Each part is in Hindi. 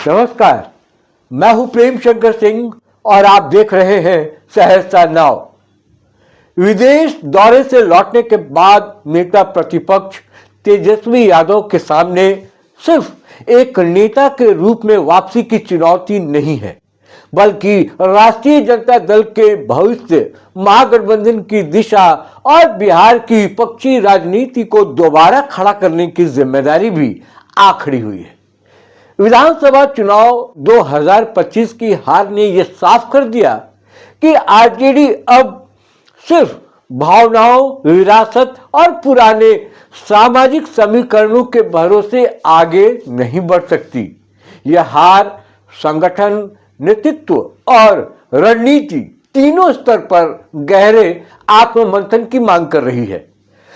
नमस्कार, मैं हूं प्रेम शंकर सिंह और आप देख रहे हैं सहरसा नाव। विदेश दौरे से लौटने के बाद नेता प्रतिपक्ष तेजस्वी यादव के सामने सिर्फ एक नेता के रूप में वापसी की चुनौती नहीं है, बल्कि राष्ट्रीय जनता दल के भविष्य, महागठबंधन की दिशा और बिहार की विपक्षी राजनीति को दोबारा खड़ा करने की जिम्मेदारी भी आ खड़ी हुई है। विधानसभा चुनाव 2025 की हार ने यह साफ कर दिया कि आरजेडी अब सिर्फ भावनाओं, विरासत और पुराने सामाजिक समीकरणों के भरोसे आगे नहीं बढ़ सकती। यह हार संगठन, नेतृत्व और रणनीति तीनों स्तर पर गहरे आत्ममंथन की मांग कर रही है।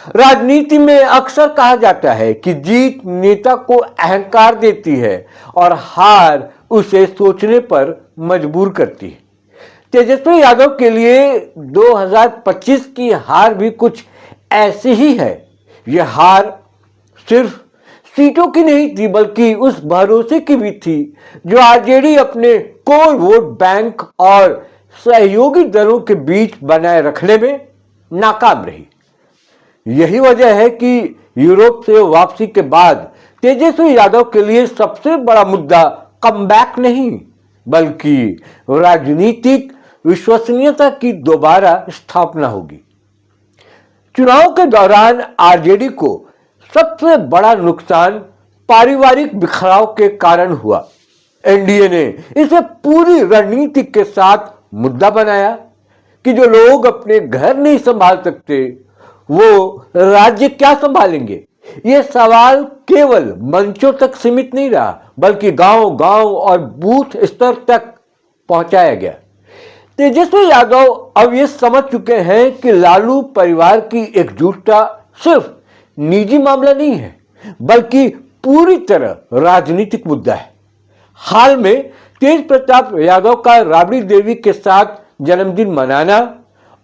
राजनीति में अक्सर कहा जाता है कि जीत नेता को अहंकार देती है और हार उसे सोचने पर मजबूर करती है। तेजस्वी यादव के लिए 2025 की हार भी कुछ ऐसी ही है। यह हार सिर्फ सीटों की नहीं थी, बल्कि उस भरोसे की भी थी जो आरजेडी अपने कोर वोट बैंक और सहयोगी दलों के बीच बनाए रखने में नाकाम रही। यही वजह है कि यूरोप से वापसी के बाद तेजस्वी यादव के लिए सबसे बड़ा मुद्दा कमबैक नहीं, बल्कि राजनीतिक विश्वसनीयता की दोबारा स्थापना होगी। चुनाव के दौरान आरजेडी को सबसे बड़ा नुकसान पारिवारिक बिखराव के कारण हुआ। एनडीए ने इसे पूरी रणनीति के साथ मुद्दा बनाया कि जो लोग अपने घर नहीं संभाल सकते वो राज्य क्या संभालेंगे। यह सवाल केवल मंचों तक सीमित नहीं रहा, बल्कि गांव-गांव और बूथ स्तर तक पहुंचाया गया। तेजस्वी यादव अब ये समझ चुके हैं कि लालू परिवार की एकजुटता सिर्फ निजी मामला नहीं है, बल्कि पूरी तरह राजनीतिक मुद्दा है। हाल में तेज प्रताप यादव का राबड़ी देवी के साथ जन्मदिन मनाना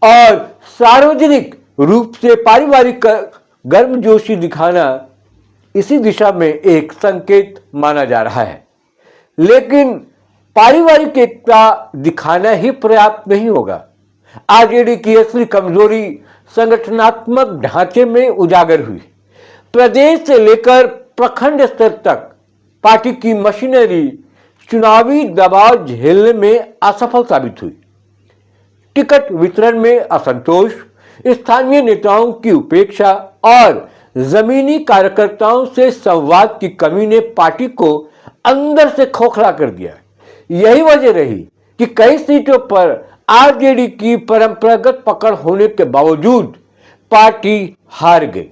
और सार्वजनिक रूप से पारिवारिक गर्मजोशी दिखाना इसी दिशा में एक संकेत माना जा रहा है। लेकिन पारिवारिक एकता दिखाना ही पर्याप्त नहीं होगा। आरजेडी की असली कमजोरी संगठनात्मक ढांचे में उजागर हुई। प्रदेश से लेकर प्रखंड स्तर तक पार्टी की मशीनरी चुनावी दबाव झेलने में असफल साबित हुई। टिकट वितरण में असंतोष, स्थानीय नेताओं की उपेक्षा और जमीनी कार्यकर्ताओं से संवाद की कमी ने पार्टी को अंदर से खोखला कर दिया। यही वजह रही कि कई सीटों पर आरजेडी की परंपरागत पकड़ होने के बावजूद पार्टी हार गई।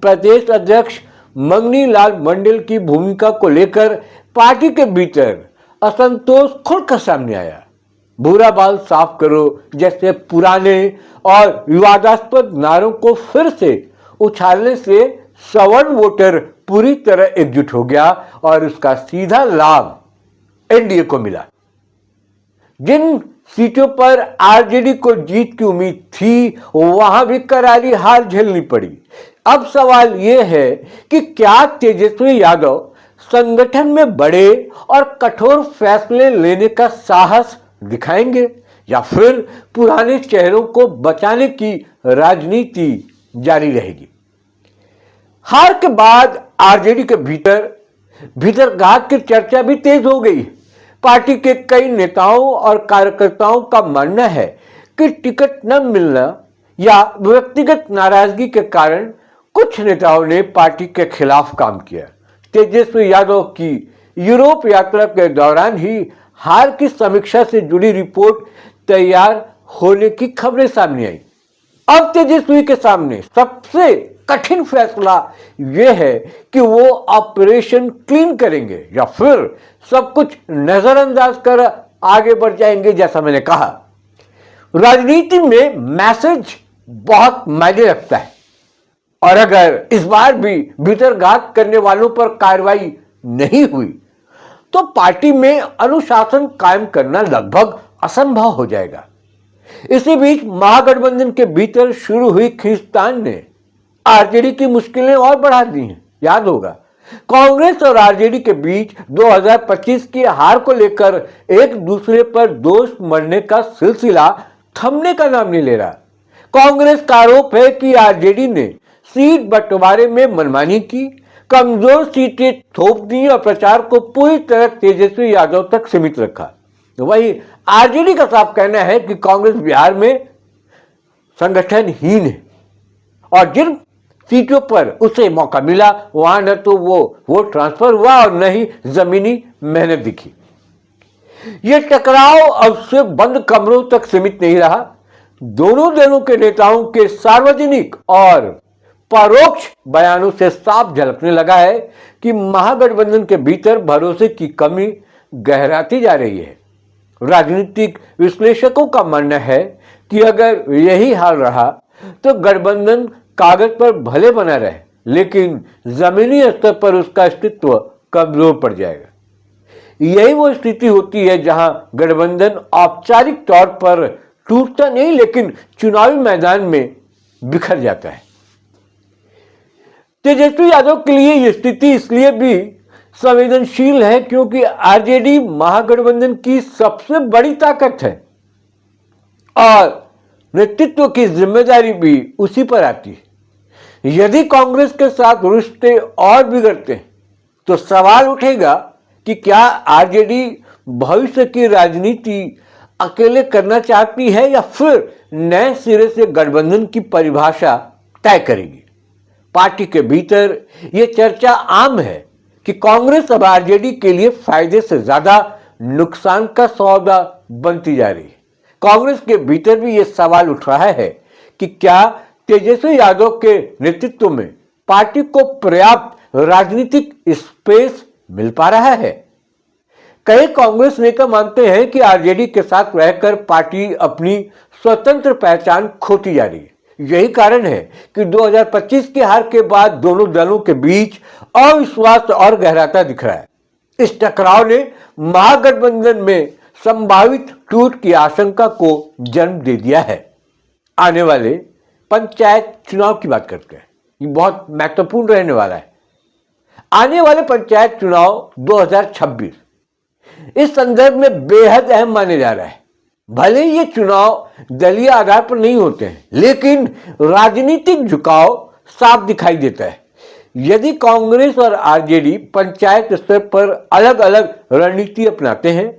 प्रदेश अध्यक्ष मंगनी लाल मंडल की भूमिका को लेकर पार्टी के भीतर असंतोष खुलकर सामने आया। भूरा बाल साफ करो जैसे पुराने और विवादास्पद नारों को फिर से उछालने से सवर्ण वोटर पूरी तरह एकजुट हो गया और उसका सीधा लाभ एनडीए को मिला। जिन सीटों पर आरजेडी को जीत की उम्मीद थी, वहां भी करारी हार झेलनी पड़ी। अब सवाल यह है कि क्या तेजस्वी यादव संगठन में बड़े और कठोर फैसले लेने का साहस दिखाएंगे या फिर पुराने चेहरों को बचाने की राजनीति जारी रहेगी। हार के बाद आरजेडी के भीतर घात की चर्चा भी तेज हो गई। पार्टी के कई नेताओं और कार्यकर्ताओं का मानना है कि टिकट न मिलना या व्यक्तिगत नाराजगी के कारण कुछ नेताओं ने पार्टी के खिलाफ काम किया। तेजस्वी यादव की यूरोप यात्रा के दौरान ही हार की समीक्षा से जुड़ी रिपोर्ट तैयार होने की खबरें सामने आई। अब तेजस्वी के सामने सबसे कठिन फैसला यह है कि वो ऑपरेशन क्लीन करेंगे या फिर सब कुछ नजरअंदाज कर आगे बढ़ जाएंगे। जैसा मैंने कहा, राजनीति में मैसेज बहुत मायने रखता है और अगर इस बार भी भीतरघात करने वालों पर कार्रवाई नहीं हुई तो पार्टी में अनुशासन कायम करना लगभग असंभव हो जाएगा। इसी बीच महागठबंधन के भीतर शुरू हुई खींचतान ने आरजेडी की मुश्किलें और बढ़ा दी हैं। याद होगा कांग्रेस और आरजेडी के बीच 2025 की हार को लेकर एक दूसरे पर दोष मढ़ने का सिलसिला थमने का नाम नहीं ले रहा। कांग्रेस का आरोप है कि आरजेडी ने सीट बंटवारे में मनमानी की, कमजोर सीटें थोप दी और प्रचार को पूरी तरह तेजस्वी यादव तक सीमित रखा। तो वही आरजेडी का साफ कहना है कि कांग्रेस बिहार में संगठनहीन है और जिन सीटों पर उसे मौका मिला वहां न तो वो वोट ट्रांसफर हुआ और न ही जमीनी मेहनत दिखी। यह टकराव अब सिर्फ बंद कमरों तक सीमित नहीं रहा। दोनों दलों के नेताओं के सार्वजनिक और परोक्ष बयानों से साफ झलकने लगा है कि महागठबंधन के भीतर भरोसे की कमी गहराती जा रही है। राजनीतिक विश्लेषकों का मानना है कि अगर यही हाल रहा तो गठबंधन कागज पर भले बना रहे लेकिन जमीनी स्तर पर उसका अस्तित्व कमजोर पड़ जाएगा। यही वो स्थिति होती है जहां गठबंधन औपचारिक तौर पर टूटता नहीं लेकिन चुनावी मैदान में बिखर जाता है। तेजस्वी यादव के लिए यह स्थिति इसलिए भी संवेदनशील है क्योंकि आरजेडी महागठबंधन की सबसे बड़ी ताकत है और नेतृत्व की जिम्मेदारी भी उसी पर आती है। यदि कांग्रेस के साथ रिश्ते और बिगड़ते तो सवाल उठेगा कि क्या आरजेडी भविष्य की राजनीति अकेले करना चाहती है या फिर नए सिरे से गठबंधन की परिभाषा तय करेगी। पार्टी के भीतर यह चर्चा आम है कि कांग्रेस अब आरजेडी के लिए फायदे से ज्यादा नुकसान का सौदा बनती जा रही है। कांग्रेस के भीतर भी यह सवाल उठ रहा है कि क्या तेजस्वी यादव के नेतृत्व में पार्टी को पर्याप्त राजनीतिक स्पेस मिल पा रहा है। कई कांग्रेस नेता मानते हैं कि आरजेडी के साथ रहकर पार्टी अपनी स्वतंत्र पहचान खोती जा रही है। यही कारण है कि 2025 की हार के बाद दोनों दलों के बीच अविश्वास और गहराता दिख रहा है। इस टकराव ने महागठबंधन में संभावित टूट की आशंका को जन्म दे दिया है। आने वाले पंचायत चुनाव की बात करते हैं, ये बहुत महत्वपूर्ण रहने वाला है। आने वाले पंचायत चुनाव 2026 इस संदर्भ में बेहद अहम माने जा रहा है। भले ये चुनाव दलीय आधार पर नहीं होते हैं लेकिन राजनीतिक झुकाव साफ दिखाई देता है। यदि कांग्रेस और आरजेडी पंचायत स्तर पर अलग अलग रणनीति अपनाते हैं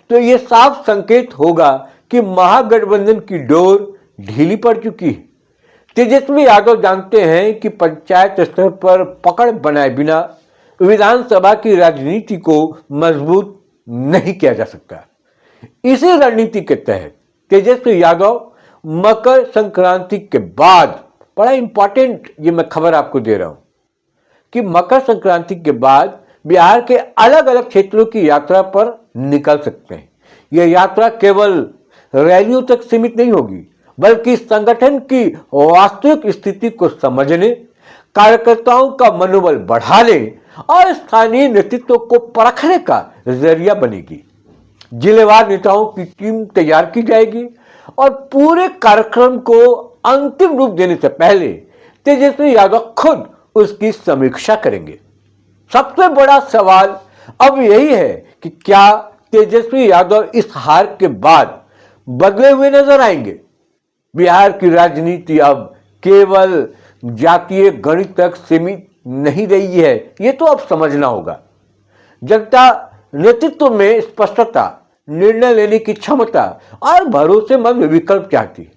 तो यह साफ संकेत होगा कि महागठबंधन की डोर ढीली पड़ चुकी है। तेजस्वी यादव जानते हैं कि पंचायत स्तर पर पकड़ बनाए बिना विधानसभा की राजनीति को मजबूत नहीं किया जा सकता। इसी रणनीति के तहत तेजस्वी यादव मकर संक्रांति के बाद, बड़ा इंपॉर्टेंट ये मैं खबर आपको दे रहा हूं कि मकर संक्रांति के बाद बिहार के अलग अलग क्षेत्रों की यात्रा पर निकल सकते हैं। यह यात्रा केवल रैलियों तक सीमित नहीं होगी बल्कि संगठन की वास्तविक स्थिति को समझने, कार्यकर्ताओं का मनोबल बढ़ाने और स्थानीय नेतृत्व को परखने का जरिया बनेगी। जिलेवार नेताओं की टीम तैयार की जाएगी और पूरे कार्यक्रम को अंतिम रूप देने से पहले तेजस्वी यादव खुद उसकी समीक्षा करेंगे। सबसे बड़ा सवाल अब यही है कि क्या तेजस्वी यादव इस हार के बाद बदले हुए नजर आएंगे। बिहार की राजनीति अब केवल जातीय गणित तक सीमित नहीं रही है, ये तो अब समझना होगा। जनता नेतृत्व में स्पष्टता, निर्णय लेने की क्षमता और भरोसेमंद विकल्प चाहती है।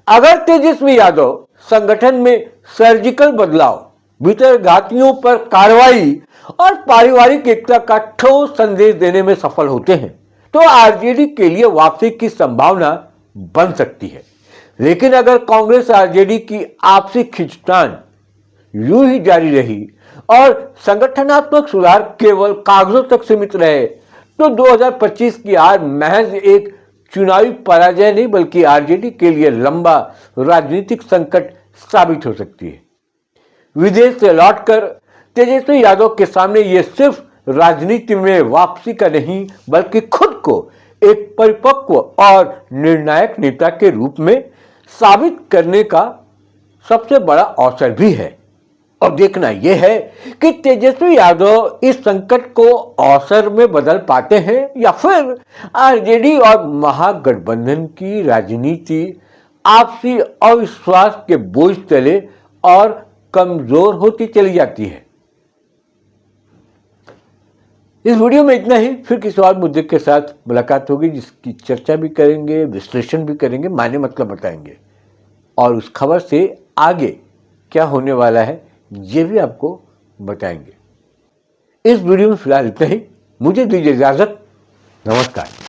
अगर तेजस्वी यादव संगठन में सर्जिकल बदलाव, भीतर घातियों पर कार्रवाई और पारिवारिक एकता का ठोस संदेश देने में सफल होते हैं तो आरजेडी के लिए वापसी की संभावना बन सकती है। लेकिन अगर कांग्रेस आरजेडी की आपसी खींचतान यूं ही जारी रही और संगठनात्मक सुधार केवल कागजों तक सीमित रहे तो 2025 की हार महज एक चुनावी पराजय नहीं बल्कि आरजेडी के लिए लंबा राजनीतिक संकट साबित हो सकती है। विदेश से लौटकर तेजस्वी यादव के सामने यह सिर्फ राजनीति में वापसी का नहीं बल्कि खुद को एक परिपक्व और निर्णायक नेता के रूप में साबित करने का सबसे बड़ा अवसर भी है। और देखना यह है कि तेजस्वी यादव इस संकट को अवसर में बदल पाते हैं या फिर आरजेडी और महागठबंधन की राजनीति आपसी अविश्वास के बोझ तले और कमजोर होती चली जाती है। इस वीडियो में इतना ही, फिर किसी और मुद्दे के साथ मुलाकात होगी जिसकी चर्चा भी करेंगे, विश्लेषण भी करेंगे, माने मतलब बताएंगे और उस खबर से आगे क्या होने वाला है ये भी आपको बताएंगे। इस वीडियो में फिलहाल इतना ही, मुझे दीजिए इजाजत, नमस्कार।